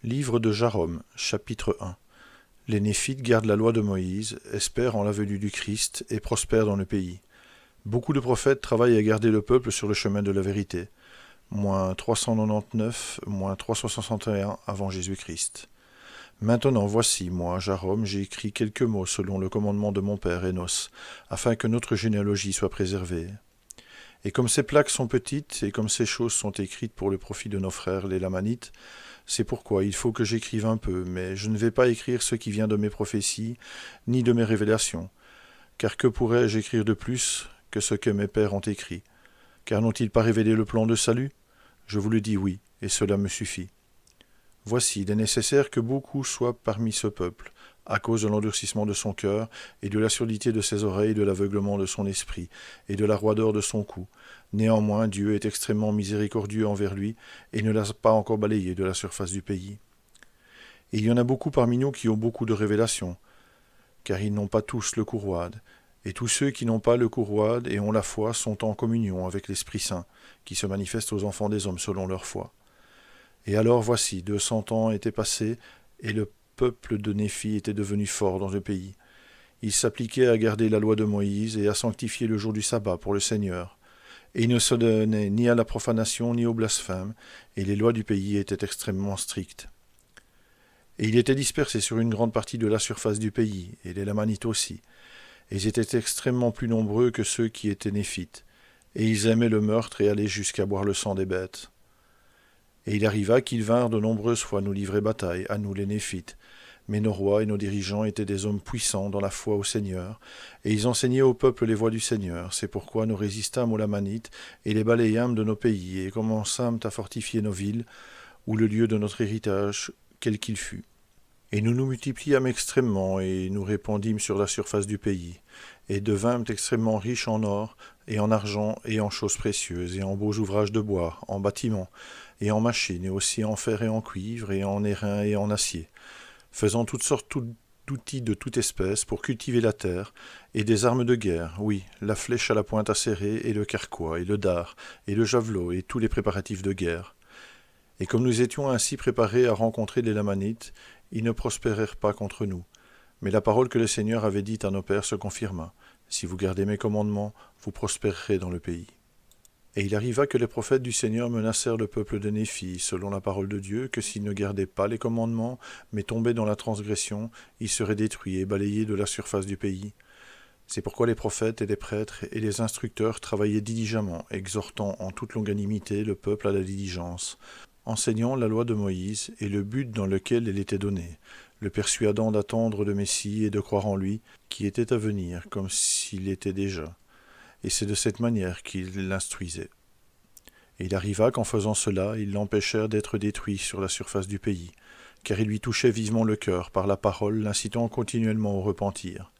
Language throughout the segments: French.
Livre de Jarom, chapitre 1. Les Néphites gardent la loi de Moïse, espèrent en la venue du Christ et prospèrent dans le pays. Beaucoup de prophètes travaillent à garder le peuple sur le chemin de la vérité. Moins 399, moins 361 avant Jésus-Christ. Maintenant voici, moi, Jarom, j'ai écrit quelques mots selon le commandement de mon père Énos, afin que notre généalogie soit préservée. Et comme ces plaques sont petites, et comme ces choses sont écrites pour le profit de nos frères les Lamanites, c'est pourquoi il faut que j'écrive un peu, mais je ne vais pas écrire ce qui vient de mes prophéties, ni de mes révélations. Car que pourrais-je écrire de plus que ce que mes pères ont écrit? Car n'ont-ils pas révélé le plan de salut? Je vous le dis oui, et cela me suffit. Voici, il est nécessaire que beaucoup soient parmi ce peuple, à cause de l'endurcissement de son cœur, et de la surdité de ses oreilles, de l'aveuglement de son esprit, et de la roideur de son cou. Néanmoins, Dieu est extrêmement miséricordieux envers lui, et ne l'a pas encore balayé de la surface du pays. Et il y en a beaucoup parmi nous qui ont beaucoup de révélations, car ils n'ont pas tous le courroide. Et tous ceux qui n'ont pas le courroide et ont la foi sont en communion avec l'Esprit Saint, qui se manifeste aux enfants des hommes selon leur foi. Et alors voici, 200 ans étaient passés, et le peuple de Néphi était devenu fort dans le pays. Il s'appliquait à garder la loi de Moïse et à sanctifier le jour du sabbat pour le Seigneur. Et il ne se donnait ni à la profanation ni au blasphème, et les lois du pays étaient extrêmement strictes. Et il était dispersé sur une grande partie de la surface du pays, et les Lamanites aussi. Et ils étaient extrêmement plus nombreux que ceux qui étaient Néphites. Et ils aimaient le meurtre et allaient jusqu'à boire le sang des bêtes. Et il arriva qu'ils vinrent de nombreuses fois nous livrer bataille, à nous les Néphites. Mais nos rois et nos dirigeants étaient des hommes puissants dans la foi au Seigneur, et ils enseignaient au peuple les voies du Seigneur. C'est pourquoi nous résistâmes aux Lamanites, et les balayâmes de nos pays, et commençâmes à fortifier nos villes, ou le lieu de notre héritage, quel qu'il fût. Et nous nous multipliâmes extrêmement, et nous répandîmes sur la surface du pays, et devînmes extrêmement riches en or, et en argent, et en choses précieuses, et en beaux ouvrages de bois, en bâtiments, et en machines, et aussi en fer et en cuivre, et en airain et en acier, faisant toutes sortes d'outils de toute espèce pour cultiver la terre, et des armes de guerre, oui, la flèche à la pointe acérée, et le carquois, et le dard, et le javelot, et tous les préparatifs de guerre. Et comme nous étions ainsi préparés à rencontrer les Lamanites, ils ne prospérèrent pas contre nous. Mais la parole que le Seigneur avait dite à nos pères se confirma. Si vous gardez mes commandements, vous prospérerez dans le pays. Et il arriva que les prophètes du Seigneur menacèrent le peuple de Néphi, selon la parole de Dieu, que s'ils ne gardaient pas les commandements, mais tombaient dans la transgression, ils seraient détruits et balayés de la surface du pays. C'est pourquoi les prophètes et les prêtres et les instructeurs travaillaient diligemment, exhortant en toute longanimité le peuple à la diligence, enseignant la loi de Moïse et le but dans lequel elle était donnée, le persuadant d'attendre le Messie et de croire en lui, qui était à venir, comme s'il était déjà. Et c'est de cette manière qu'il l'instruisait. Et il arriva qu'en faisant cela, ils l'empêchèrent d'être détruit sur la surface du pays, car il lui touchait vivement le cœur par la parole, l'incitant continuellement au repentir.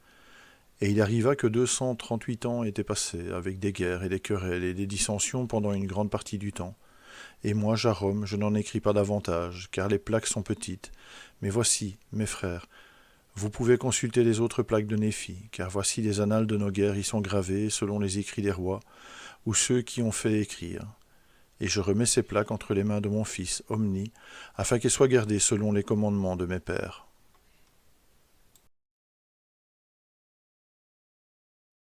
Et il arriva que 238 ans étaient passés, avec des guerres et des querelles et des dissensions pendant une grande partie du temps. Et moi, Jarom, je n'en écris pas davantage, car les plaques sont petites. Mais voici, mes frères, vous pouvez consulter les autres plaques de Néphi, car voici les annales de nos guerres y sont gravées selon les écrits des rois, ou ceux qui ont fait écrire. Et je remets ces plaques entre les mains de mon fils, Omni, afin qu'elles soient gardées selon les commandements de mes pères.